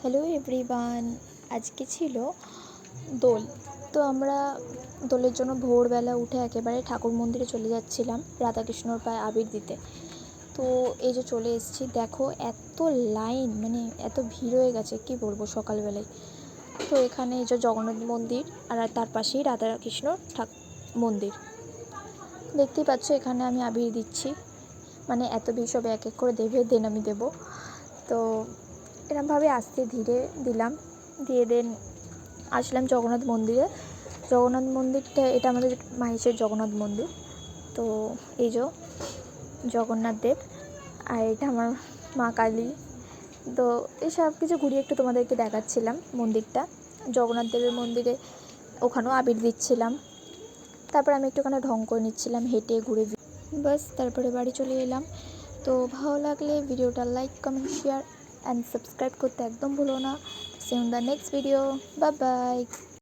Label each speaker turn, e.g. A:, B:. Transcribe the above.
A: Hello everyone, আজকে ছিল দোল। তো আমরা দোলের জন্য ভোরবেলা উঠে একেবারে ঠাকুর মন্দিরে চলে যাচ্ছিলাম রাধাকৃষ্ণর পায়ে আবির দিতে। তো এই যে চলে এসেছি, দেখো এত লাইন, মানে এত ভিড় হয়ে গেছে কি বলবো সকালবেলায়। তো এখানে এই যে জগন্নাথ মন্দির আর তার পাশেই রাধাকৃষ্ণ মন্দির দেখতেই পাচ্ছ। এখানে আমি আবির দিচ্ছি, মানে এত ভিড়, সব এক এক করে দেবে, দেন আমি দেবো। তো এরকমভাবে আস্তে ধীরে দিলাম, দিয়ে দেন আসলাম জগন্নাথ মন্দিরে। জগন্নাথ মন্দিরটা, এটা আমাদের মাহেশের জগন্নাথ মন্দির। তো এই যে জগন্নাথ দেব, আর এটা আমার মা কালী। তো এই সব কিছু ঘুরিয়ে একটু তোমাদেরকে দেখাচ্ছিলাম মন্দিরটা। জগন্নাথ দেবের মন্দিরে ওখানেও আবির দিচ্ছিলাম, তারপর আমি একটুখানি ঢং করে নিচ্ছিলাম হেঁটে ঘুরে। বাস তারপরে বাড়ি চলে এলাম। তো ভালো লাগলে ভিডিওটা like, comment, share and subscribe করতে একদম ভুলো না। See you in the next video. Bye by.